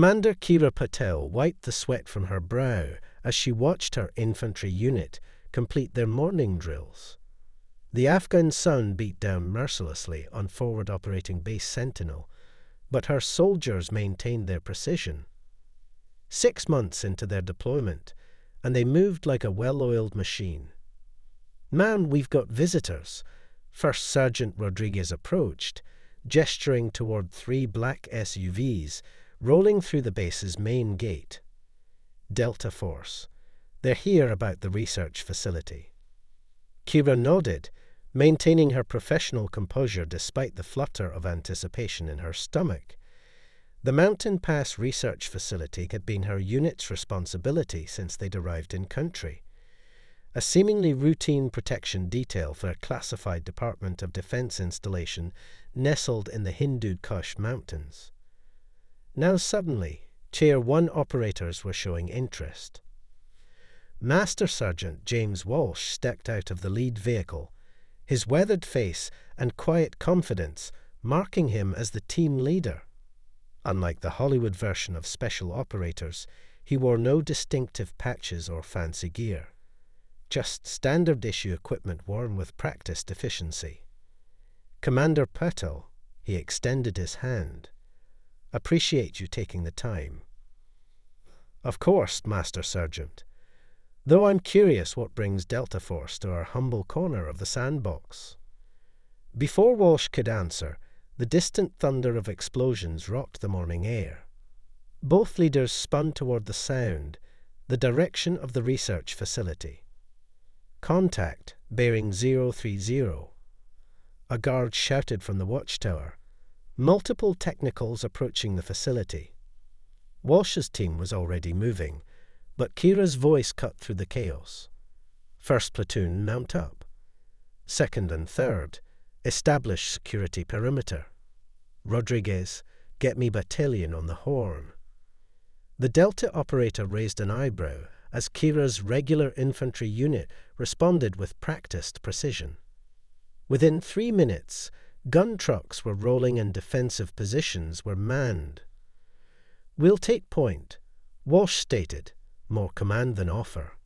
Commander Kira Patel wiped the sweat from her brow as she watched her infantry unit complete their morning drills. The Afghan sun beat down mercilessly on forward operating base Sentinel, but her soldiers maintained their precision. 6 months into their deployment, and they moved like a well-oiled machine. "Man, we've got visitors," First Sergeant Rodriguez approached, gesturing toward 3 black SUVs rolling through the base's main gate. "Delta Force. They're here about the research facility." Kira nodded, maintaining her professional composure despite the flutter of anticipation in her stomach. The Mountain Pass Research Facility had been her unit's responsibility since they'd arrived in country. A seemingly routine protection detail for a classified Department of Defense installation nestled in the Hindu Kush Mountains. Now suddenly, Tier 1 operators were showing interest. Master Sergeant James Walsh stepped out of the lead vehicle, his weathered face and quiet confidence marking him as the team leader. Unlike the Hollywood version of special operators, he wore no distinctive patches or fancy gear. Just standard-issue equipment worn with practiced efficiency. "Commander Patel," he extended his hand. "Appreciate you taking the time." "Of course, Master Sergeant. Though I'm curious what brings Delta Force to our humble corner of the sandbox." Before Walsh could answer, the distant thunder of explosions rocked the morning air. Both leaders spun toward the sound, the direction of the research facility. "Contact, bearing 030. A guard shouted from the watchtower. Multiple technicals approaching the facility. Walsh's team was already moving, but Kira's voice cut through the chaos. "First platoon, mount up. Second and third, establish security perimeter. Rodriguez, get me battalion on the horn." The Delta operator raised an eyebrow as Kira's regular infantry unit responded with practiced precision. Within 3 minutes, gun trucks were rolling and defensive positions were manned. "We'll take point," Walsh stated, more command than offer.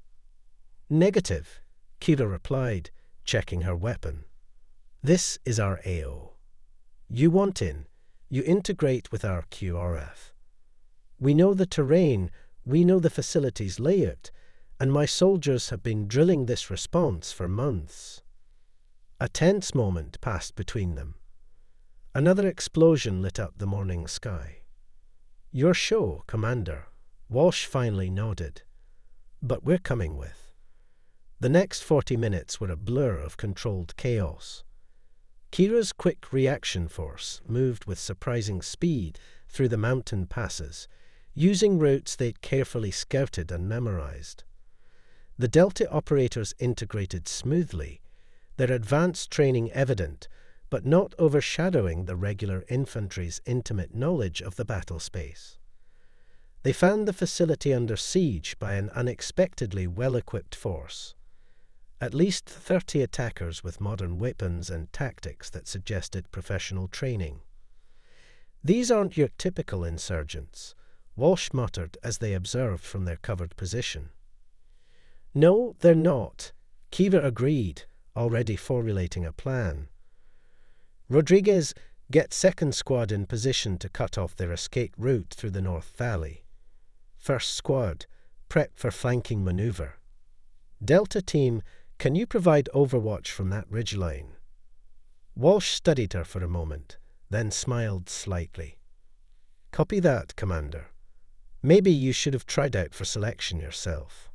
"Negative," Kira replied, checking her weapon. "This is our AO. You want in, you integrate with our QRF. We know the terrain, we know the facility's layout, and my soldiers have been drilling this response for months." A tense moment passed between them. Another explosion lit up the morning sky. "Your show, Commander," Walsh finally nodded. "But we're coming with." The next 40 minutes were a blur of controlled chaos. Kira's quick reaction force moved with surprising speed through the mountain passes, using routes they'd carefully scouted and memorized. The Delta operators integrated smoothly, their advanced training evident, but not overshadowing the regular infantry's intimate knowledge of the battle space. They found the facility under siege by an unexpectedly well-equipped force. At least 30 attackers with modern weapons and tactics that suggested professional training. "These aren't your typical insurgents," Walsh muttered as they observed from their covered position. "No, they're not," Kira agreed, already formulating a plan. "Rodriguez, get second squad in position to cut off their escape route through the North Valley. First squad, prep for flanking maneuver. Delta team, can you provide overwatch from that ridgeline?" Walsh studied her for a moment, then smiled slightly. "Copy that, Commander. Maybe you should have tried out for selection yourself."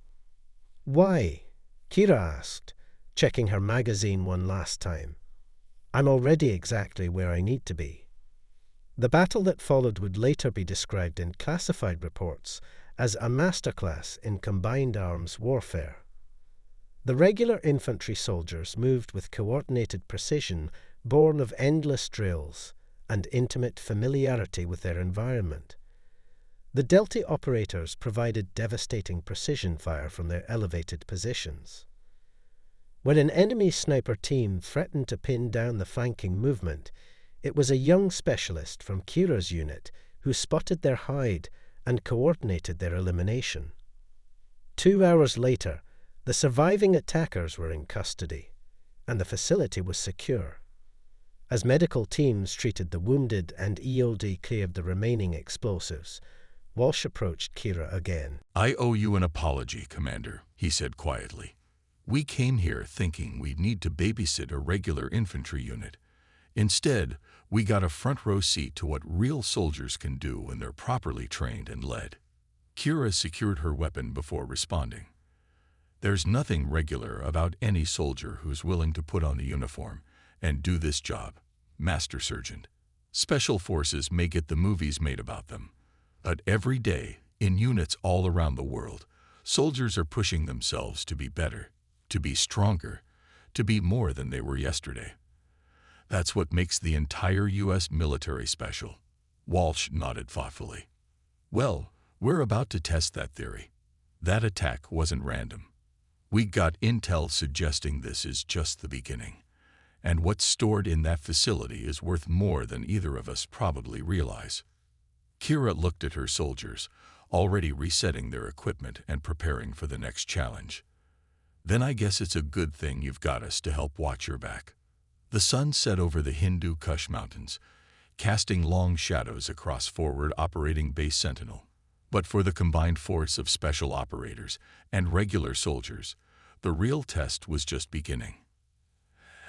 "Why?" Kira asked, checking her magazine one last time. "I'm already exactly where I need to be." The battle that followed would later be described in classified reports as a masterclass in combined arms warfare. The regular infantry soldiers moved with coordinated precision born of endless drills and intimate familiarity with their environment. The Delta operators provided devastating precision fire from their elevated positions. When an enemy sniper team threatened to pin down the flanking movement, it was a young specialist from Kira's unit who spotted their hide and coordinated their elimination. 2 hours later, the surviving attackers were in custody, and the facility was secure. As medical teams treated the wounded and EOD cleared the remaining explosives, Walsh approached Kira again. "I owe you an apology, Commander," he said quietly. "We came here thinking we'd need to babysit a regular infantry unit. Instead, we got a front-row seat to what real soldiers can do when they're properly trained and led." Kira secured her weapon before responding. "There's nothing regular about any soldier who's willing to put on the uniform and do this job, Master Sergeant. Special forces may get the movies made about them, but every day, in units all around the world, soldiers are pushing themselves to be better, to be stronger, to be more than they were yesterday. That's what makes the entire U.S. military special." Walsh nodded thoughtfully. "Well, we're about to test that theory. That attack wasn't random. We got intel suggesting this is just the beginning. And what's stored in that facility is worth more than either of us probably realize." Kira looked at her soldiers, already resetting their equipment and preparing for the next challenge. "Then I guess it's a good thing you've got us to help watch your back." The sun set over the Hindu Kush Mountains, casting long shadows across forward operating Base Sentinel. But for the combined force of special operators and regular soldiers, the real test was just beginning.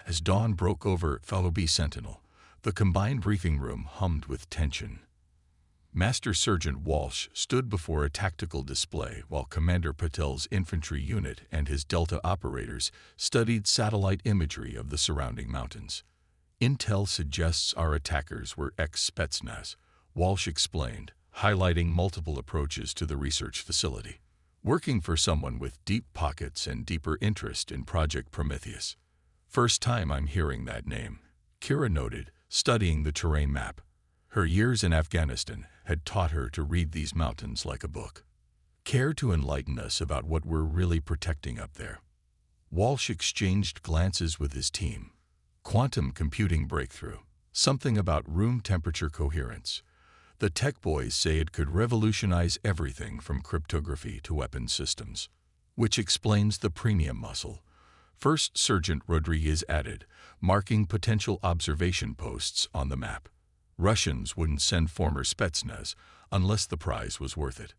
As dawn broke over fellow Base Sentinel, the combined briefing room hummed with tension. Master Sergeant Walsh stood before a tactical display while Commander Patel's infantry unit and his Delta operators studied satellite imagery of the surrounding mountains. "Intel suggests our attackers were ex-Spetsnaz," Walsh explained, highlighting multiple approaches to the research facility. "Working for someone with deep pockets and deeper interest in Project Prometheus." "First time I'm hearing that name," Kira noted, studying the terrain map. Her years in Afghanistan had taught her to read these mountains like a book. "Care to enlighten us about what we're really protecting up there?" Walsh exchanged glances with his team. "Quantum computing breakthrough. Something about room temperature coherence. The tech boys say it could revolutionize everything from cryptography to weapons systems." "Which explains the premium muscle," First Sergeant Rodriguez added, marking potential observation posts on the map. "Russians wouldn't send former Spetsnaz unless the prize was worth it."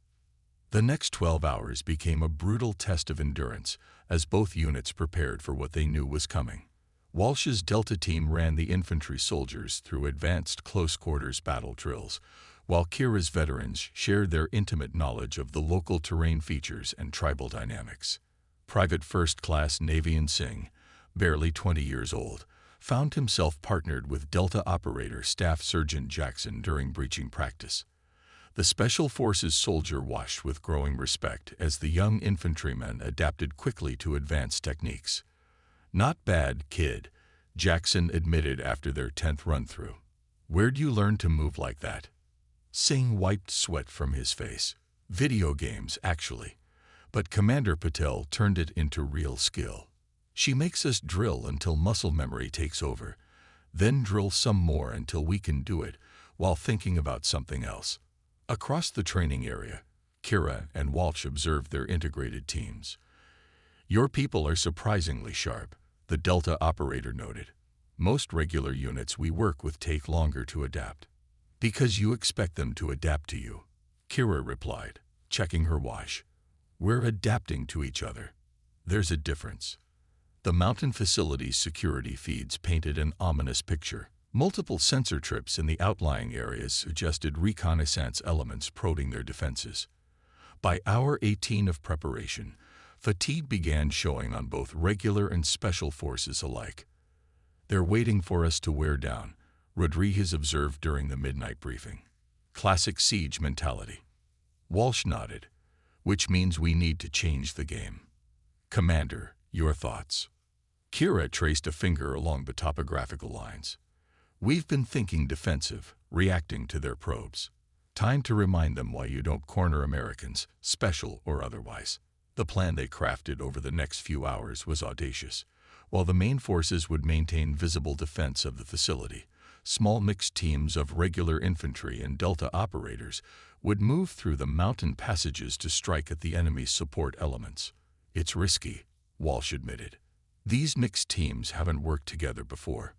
The next 12 hours became a brutal test of endurance as both units prepared for what they knew was coming. Walsh's Delta team ran the infantry soldiers through advanced close-quarters battle drills, while Kira's veterans shared their intimate knowledge of the local terrain features and tribal dynamics. Private First Class Navian Singh, barely 20 years old, found himself partnered with Delta operator Staff Sergeant Jackson during breaching practice. The Special Forces soldier watched with growing respect as the young infantryman adapted quickly to advanced techniques. "Not bad, kid," Jackson admitted after their 10th run-through. "Where'd you learn to move like that?" Singh wiped sweat from his face. "Video games, actually. But Commander Patel turned it into real skill. She makes us drill until muscle memory takes over, then drill some more until we can do it while thinking about something else." Across the training area, Kira and Walsh observed their integrated teams. "Your people are surprisingly sharp," the Delta operator noted. "Most regular units we work with take longer to adapt." "Because you expect them to adapt to you," Kira replied, checking her watch. "We're adapting to each other. There's a difference." The mountain facility's security feeds painted an ominous picture. Multiple sensor trips in the outlying areas suggested reconnaissance elements probing their defenses. By hour 18 of preparation, fatigue began showing on both regular and special forces alike. "They're waiting for us to wear down," Rodriguez observed during the midnight briefing. "Classic siege mentality." Walsh nodded, "Which means we need to change the game." "Commander, your thoughts?" Kira traced a finger along the topographical lines. "We've been thinking defensive, reacting to their probes. Time to remind them why you don't corner Americans, special or otherwise." The plan they crafted over the next few hours was audacious. While the main forces would maintain visible defense of the facility, small mixed teams of regular infantry and Delta operators would move through the mountain passages to strike at the enemy's support elements. It's risky, Walsh admitted. These mixed teams haven't worked together before.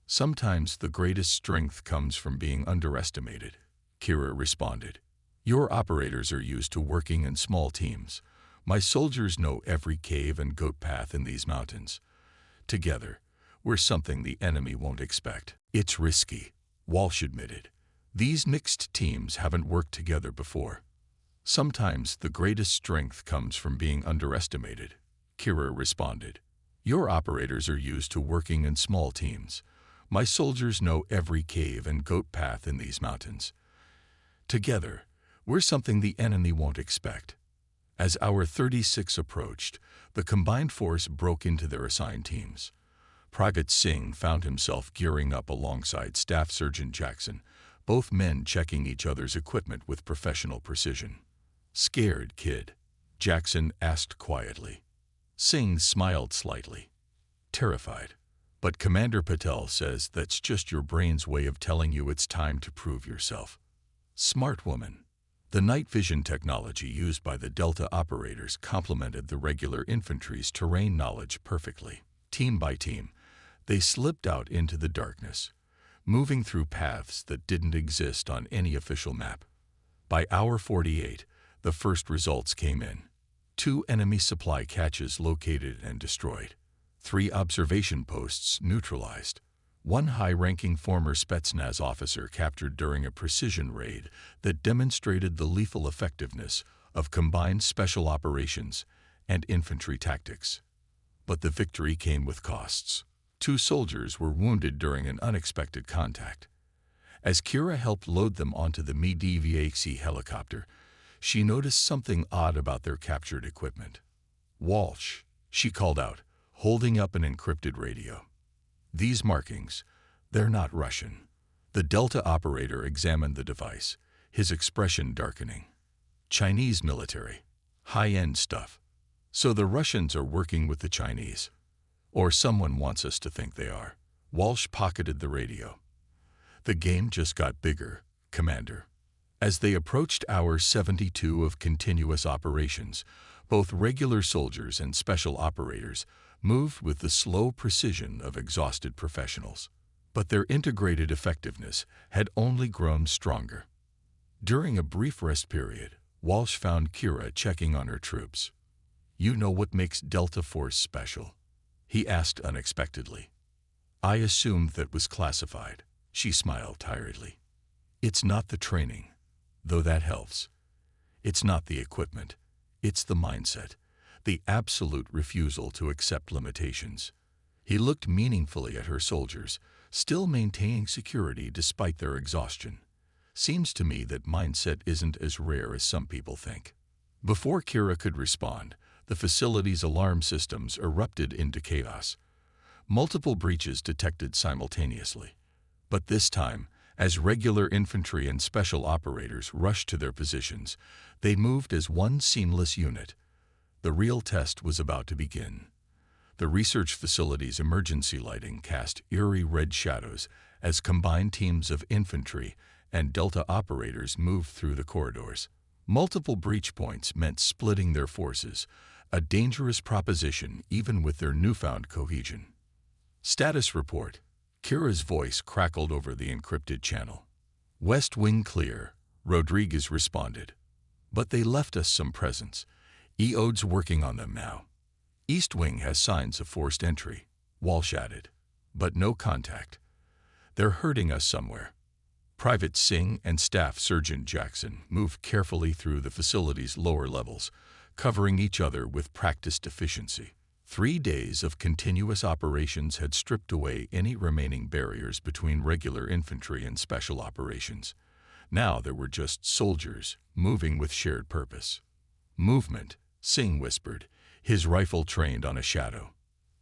Sometimes the greatest strength comes from being underestimated, Kira responded. Your operators are used to working in small teams. My soldiers know every cave and goat path in these mountains. Together, we're something the enemy won't expect. It's risky, Walsh admitted. These mixed teams haven't worked together before. Sometimes the greatest strength comes from being underestimated, Kira responded. Your operators are used to working in small teams. My soldiers know every cave and goat path in these mountains. Together, we're something the enemy won't expect. As Hour 36 approached, the combined force broke into their assigned teams. Private Singh found himself gearing up alongside Staff Sergeant Jackson, both men checking each other's equipment with professional precision. Scared, kid? Jackson asked quietly. Singh smiled slightly. Terrified. But Commander Patel says that's just your brain's way of telling you it's time to prove yourself. Smart woman. The night vision technology used by the Delta operators complemented the regular infantry's terrain knowledge perfectly. Team by team, they slipped out into the darkness, moving through paths that didn't exist on any official map. By Hour 48, the first results came in. 2 enemy supply caches located and destroyed. 3 observation posts neutralized. 1 high-ranking former Spetsnaz officer captured during a precision raid that demonstrated the lethal effectiveness of combined special operations and infantry tactics. But the victory came with costs. 2 soldiers were wounded during an unexpected contact. As Kira helped load them onto the Mi-DVHC helicopter, she noticed something odd about their captured equipment. Walsh, she called out, holding up an encrypted radio. These markings, they're not Russian. The Delta operator examined the device, his expression darkening. Chinese military. High-end stuff. So the Russians are working with the Chinese. Or someone wants us to think they are. Walsh pocketed the radio. The game just got bigger, Commander. As they approached Hour 72 of continuous operations, both regular soldiers and special operators moved with the slow precision of exhausted professionals. But their integrated effectiveness had only grown stronger. During a brief rest period, Walsh found Kira checking on her troops. You know what makes Delta Force special? He asked unexpectedly. I assumed that was classified. She smiled tiredly. It's not the training, though that helps. It's not the equipment. It's the mindset, the absolute refusal to accept limitations. He looked meaningfully at her soldiers, still maintaining security despite their exhaustion. Seems to me that mindset isn't as rare as some people think. Before Kira could respond, the facility's alarm systems erupted into chaos. Multiple breaches detected simultaneously. But this time, as regular infantry and special operators rushed to their positions, they moved as one seamless unit. The real test was about to begin. The research facility's emergency lighting cast eerie red shadows as combined teams of infantry and Delta operators moved through the corridors. Multiple breach points meant splitting their forces, a dangerous proposition even with their newfound cohesion. Status report. Kira's voice crackled over the encrypted channel. West Wing clear, Rodriguez responded. But they left us some presents. EOD's working on them now. East Wing has signs of forced entry, Walsh added. But no contact. They're hurting us somewhere. Private Singh and Staff Sergeant Jackson moved carefully through the facility's lower levels, covering each other with practiced efficiency. 3 days of continuous operations had stripped away any remaining barriers between regular infantry and special operations. Now there were just soldiers, moving with shared purpose. Movement, Singh whispered, his rifle trained on a shadow.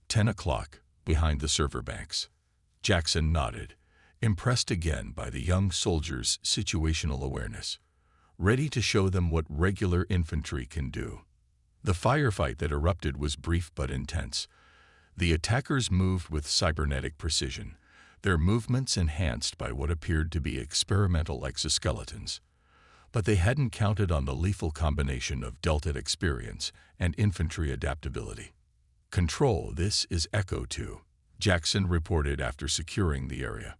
10 o'clock, behind the server banks. Jackson nodded, impressed again by the young soldiers' situational awareness, ready to show them what regular infantry can do. The firefight that erupted was brief but intense. The attackers moved with cybernetic precision, their movements enhanced by what appeared to be experimental exoskeletons. But they hadn't counted on the lethal combination of Delta experience and infantry adaptability. "Control, this is Echo 2, Jackson reported after securing the area.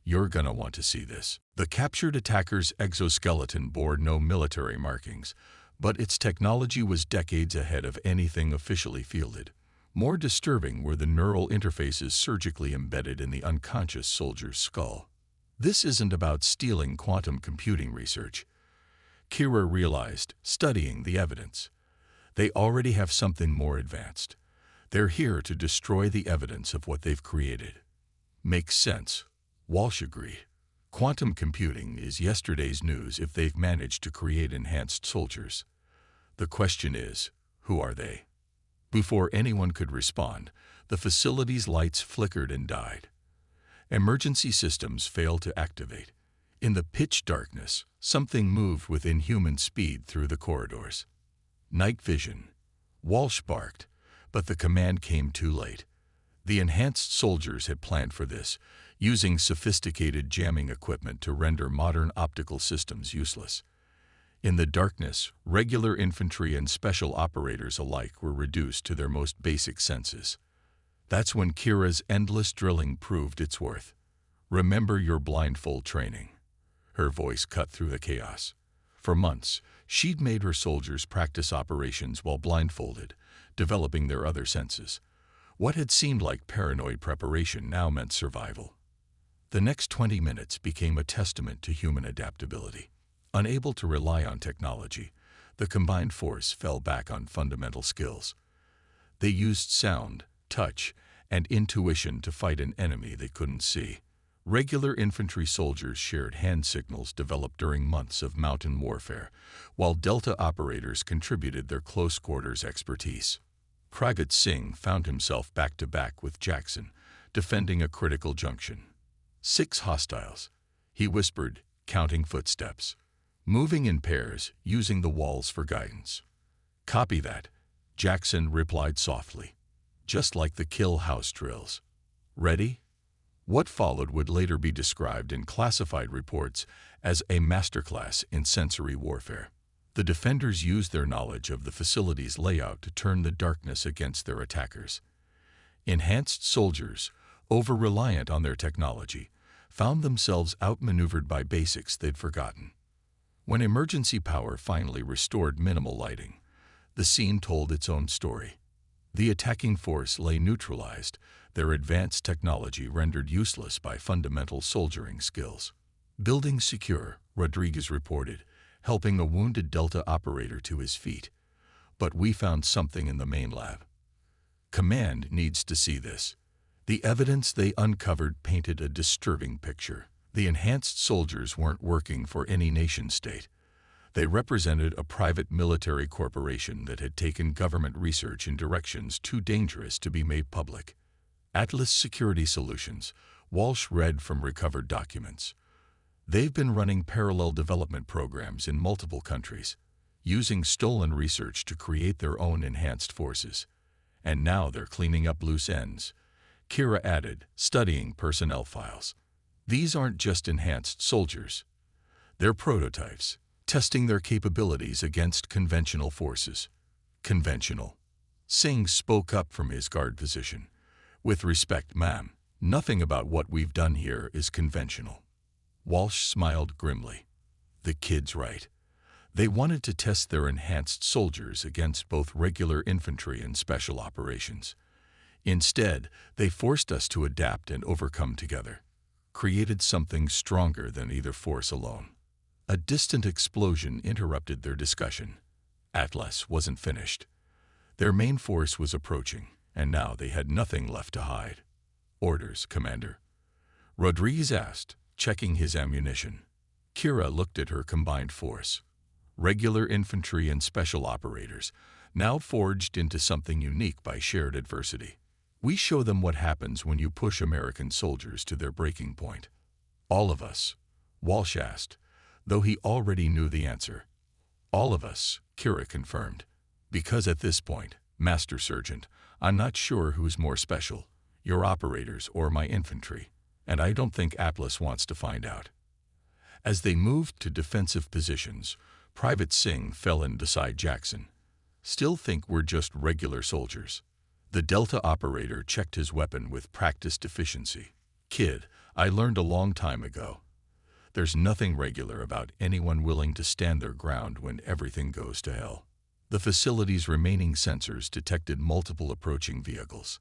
"You're gonna want to see this." The captured attacker's exoskeleton bore no military markings, but its technology was decades ahead of anything officially fielded. More disturbing were the neural interfaces surgically embedded in the unconscious soldier's skull. This isn't about stealing quantum computing research, Kira realized, studying the evidence. They already have something more advanced. They're here to destroy the evidence of what they've created. Makes sense. Walsh agreed. Quantum computing is yesterday's news if they've managed to create enhanced soldiers. The question is, who are they? Before anyone could respond, the facility's lights flickered and died. Emergency systems failed to activate. In the pitch darkness, something moved with inhuman speed through the corridors. Night vision. Walsh barked, but the command came too late. The enhanced soldiers had planned for this, using sophisticated jamming equipment to render modern optical systems useless. In the darkness, regular infantry and special operators alike were reduced to their most basic senses. That's when Kira's endless drilling proved its worth. "Remember your blindfold training." Her voice cut through the chaos. For months, she'd made her soldiers practice operations while blindfolded, developing their other senses. What had seemed like paranoid preparation now meant survival. The next 20 minutes became a testament to human adaptability. Unable to rely on technology, the combined force fell back on fundamental skills. They used sound, touch, and intuition to fight an enemy they couldn't see. Regular infantry soldiers shared hand signals developed during months of mountain warfare, while Delta operators contributed their close-quarters expertise. Pragat Singh found himself back-to-back with Jackson, defending a critical junction. 6 hostiles, he whispered, counting footsteps. Moving in pairs, using the walls for guidance. "Copy that," Jackson replied softly, just like the kill house drills. "Ready?" What followed would later be described in classified reports as a masterclass in sensory warfare. The defenders used their knowledge of the facility's layout to turn the darkness against their attackers. Enhanced soldiers, over-reliant on their technology, found themselves outmaneuvered by basics they'd forgotten. When emergency power finally restored minimal lighting, the scene told its own story. The attacking force lay neutralized, their advanced technology rendered useless by fundamental soldiering skills. "Building secure," Rodriguez reported, helping a wounded Delta operator to his feet. "But we found something in the main lab. Command needs to see this." The evidence they uncovered painted a disturbing picture. The enhanced soldiers weren't working for any nation-state. They represented a private military corporation that had taken government research in directions too dangerous to be made public. Atlas Security Solutions, Walsh read from recovered documents. They've been running parallel development programs in multiple countries, using stolen research to create their own enhanced forces. And now they're cleaning up loose ends. Kira added, studying personnel files. These aren't just enhanced soldiers. They're prototypes, testing their capabilities against conventional forces. Conventional. Singh spoke up from his guard position. "With respect, ma'am, nothing about what we've done here is conventional." Walsh smiled grimly. The kid's right. They wanted to test their enhanced soldiers against both regular infantry and special operations. Instead, they forced us to adapt and overcome together. Created something stronger than either force alone. A distant explosion interrupted their discussion. Atlas wasn't finished. Their main force was approaching, and now they had nothing left to hide. "Orders, Commander," Rodriguez asked, checking his ammunition. Kira looked at her combined force. Regular infantry and special operators, now forged into something unique by shared adversity. "We show them what happens when you push American soldiers to their breaking point." "All of us?" Walsh asked, though he already knew the answer. "All of us," Kira confirmed. "Because at this point, Master Sergeant, I'm not sure who's more special, your operators or my infantry, and I don't think Atlas wants to find out." As they moved to defensive positions, Private Singh fell in beside Jackson. "Still think we're just regular soldiers?" The Delta operator checked his weapon with practiced efficiency. "Kid, I learned a long time ago. There's nothing regular about anyone willing to stand their ground when everything goes to hell." The facility's remaining sensors detected multiple approaching vehicles.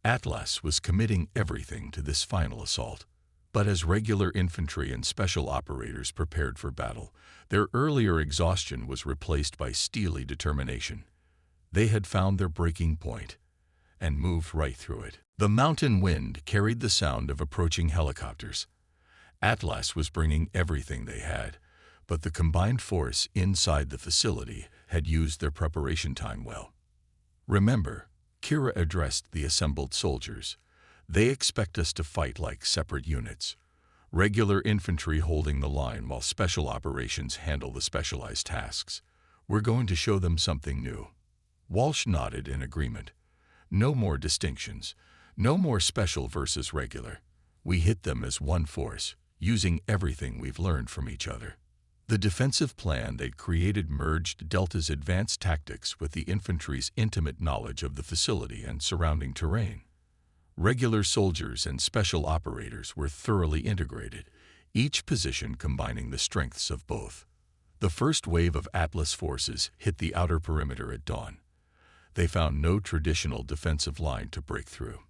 Atlas was committing everything to this final assault. But as regular infantry and special operators prepared for battle, their earlier exhaustion was replaced by steely determination. They had found their breaking point and moved right through it. The mountain wind carried the sound of approaching helicopters. Atlas was bringing everything they had, but the combined force inside the facility had used their preparation time well. "Remember," Kira addressed the assembled soldiers, "they expect us to fight like separate units. Regular infantry holding the line while special operations handle the specialized tasks. We're going to show them something new." Walsh nodded in agreement. "No more distinctions. No more special versus regular. We hit them as one force, using everything we've learned from each other." The defensive plan they'd created merged Delta's advanced tactics with the infantry's intimate knowledge of the facility and surrounding terrain. Regular soldiers and special operators were thoroughly integrated, each position combining the strengths of both. The first wave of Atlas forces hit the outer perimeter at dawn. They found no traditional defensive line to break through.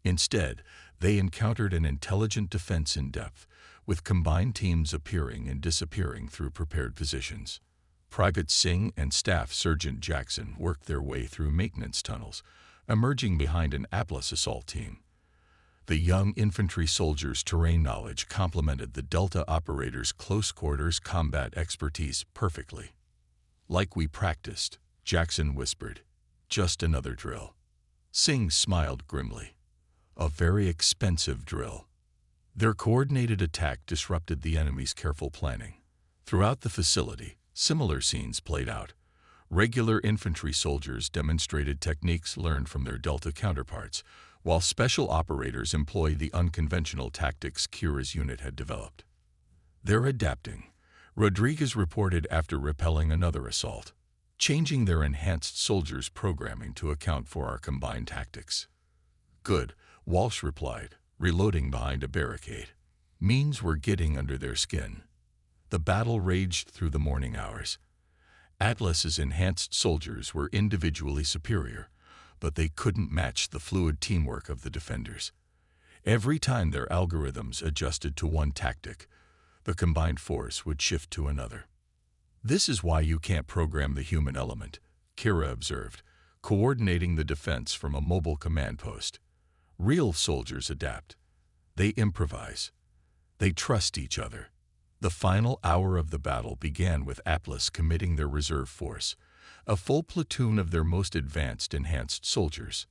Instead, they encountered an intelligent defense in depth, with combined teams appearing and disappearing through prepared positions. Private Singh and Staff Sergeant Jackson worked their way through maintenance tunnels, emerging behind an Atlas assault team. The young infantry soldiers' terrain knowledge complemented the Delta operators' close-quarters combat expertise perfectly. "Like we practiced," Jackson whispered. "Just another drill." Singh smiled grimly. "A very expensive drill." Their coordinated attack disrupted the enemy's careful planning. Throughout the facility, similar scenes played out. Regular infantry soldiers demonstrated techniques learned from their Delta counterparts, while special operators employed the unconventional tactics Kira's unit had developed. "They're adapting," Rodriguez reported after repelling another assault, "changing their enhanced soldiers' programming to account for our combined tactics." "Good," Walsh replied, reloading behind a barricade. "Means we're getting under their skin." The battle raged through the morning hours. Atlas's enhanced soldiers were individually superior, but they couldn't match the fluid teamwork of the defenders. Every time their algorithms adjusted to one tactic, the combined force would shift to another. "This is why you can't program the human element," Kira observed, coordinating the defense from a mobile command post. "Real soldiers adapt. They improvise. They trust each other." The final hour of the battle began with Atlas committing their reserve force, a full platoon of their most advanced enhanced soldiers.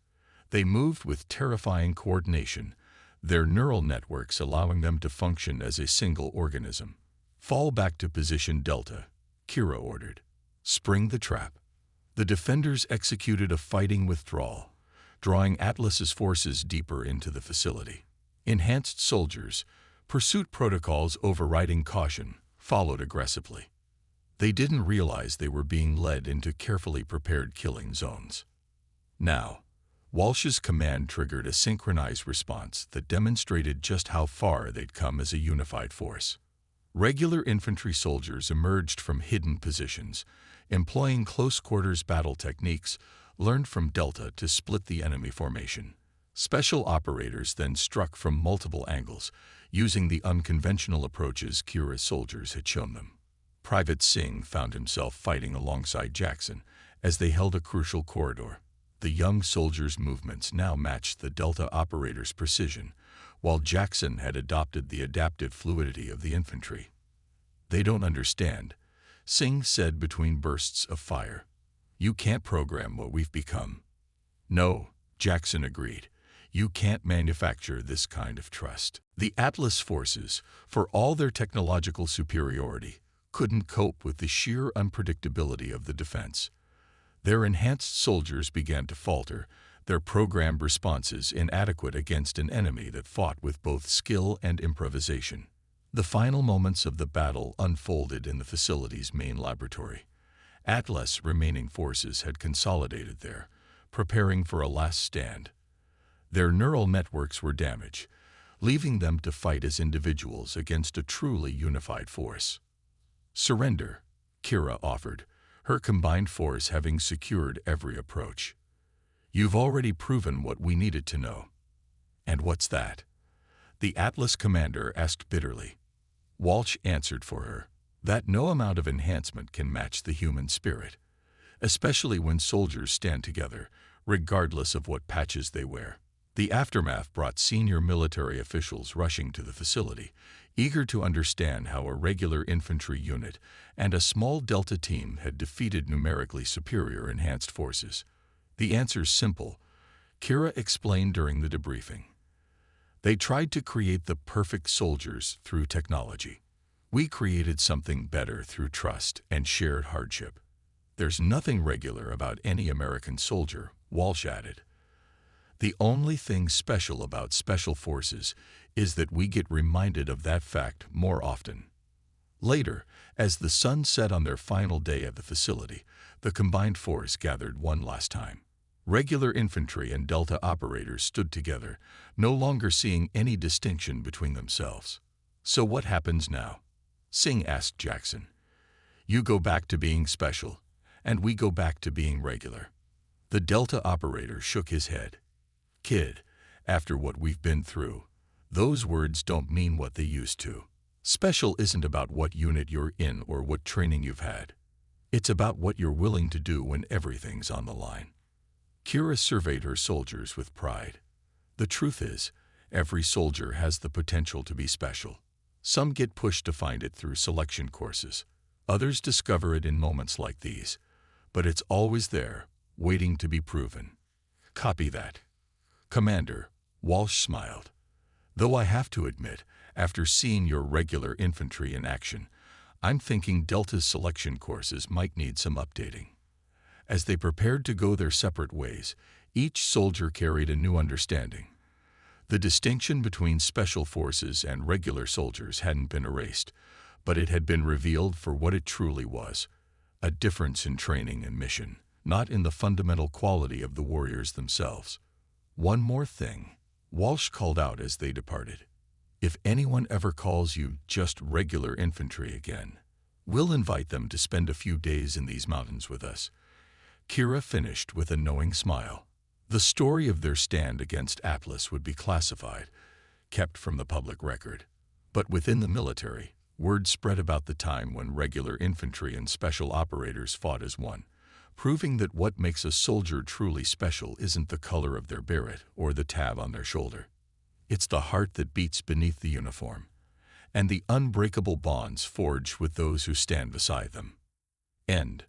They moved with terrifying coordination, their neural networks allowing them to function as a single organism. "Fall back to position Delta," Kira ordered. "Spring the trap." The defenders executed a fighting withdrawal, drawing Atlas's forces deeper into the facility. Enhanced soldiers, pursuit protocols overriding caution, followed aggressively. They didn't realize they were being led into carefully prepared killing zones. Now, Walsh's command triggered a synchronized response that demonstrated just how far they'd come as a unified force. Regular infantry soldiers emerged from hidden positions, employing close-quarters battle techniques learned from Delta to split the enemy formation. Special operators then struck from multiple angles, using the unconventional approaches Kira's soldiers had shown them. Private Singh found himself fighting alongside Jackson as they held a crucial corridor. The young soldier's movements now matched the Delta operator's precision, while Jackson had adopted the adaptive fluidity of the infantry. "They don't understand," Singh said between bursts of fire. "You can't program what we've become." "No," Jackson agreed. "You can't manufacture this kind of trust." The Atlas forces, for all their technological superiority, couldn't cope with the sheer unpredictability of the defense. Their enhanced soldiers began to falter, their programmed responses inadequate against an enemy that fought with both skill and improvisation. The final moments of the battle unfolded in the facility's main laboratory. Atlas' remaining forces had consolidated there, preparing for a last stand. Their neural networks were damaged, leaving them to fight as individuals against a truly unified force. Surrender, Kira offered, her combined force having secured every approach. You've already proven what we needed to know. And what's that? The Atlas commander asked bitterly. Walsh answered for her, that no amount of enhancement can match the human spirit, especially when soldiers stand together, regardless of what patches they wear. The aftermath brought senior military officials rushing to the facility, eager to understand how a regular infantry unit and a small Delta team had defeated numerically superior enhanced forces. The answer's simple, Kira explained during the debriefing. They tried to create the perfect soldiers through technology. We created something better through trust and shared hardship. There's nothing regular about any American soldier, Walsh added. The only thing special about special forces is that we get reminded of that fact more often. Later, as the sun set on their final day at the facility, the combined force gathered one last time. Regular infantry and Delta operators stood together, no longer seeing any distinction between themselves. So what happens now? Singh asked Jackson. You go back to being special, and we go back to being regular. The Delta operator shook his head. Kid, after what we've been through, those words don't mean what they used to. Special isn't about what unit you're in or what training you've had. It's about what you're willing to do when everything's on the line. Kira surveyed her soldiers with pride. The truth is, every soldier has the potential to be special. Some get pushed to find it through selection courses. Others discover it in moments like these. But it's always there, waiting to be proven. Copy that. Commander, Walsh smiled. Though I have to admit, after seeing your regular infantry in action, I'm thinking Delta's selection courses might need some updating. As they prepared to go their separate ways, each soldier carried a new understanding. The distinction between special forces and regular soldiers hadn't been erased, but it had been revealed for what it truly was, a difference in training and mission, not in the fundamental quality of the warriors themselves. One more thing, Walsh called out as they departed. If anyone ever calls you just regular infantry again, we'll invite them to spend a few days in these mountains with us. Kira finished with a knowing smile. The story of their stand against Atlas would be classified, kept from the public record. But within the military, word spread about the time when regular infantry and special operators fought as one, proving that what makes a soldier truly special isn't the color of their beret or the tab on their shoulder. It's the heart that beats beneath the uniform, and the unbreakable bonds forged with those who stand beside them. End.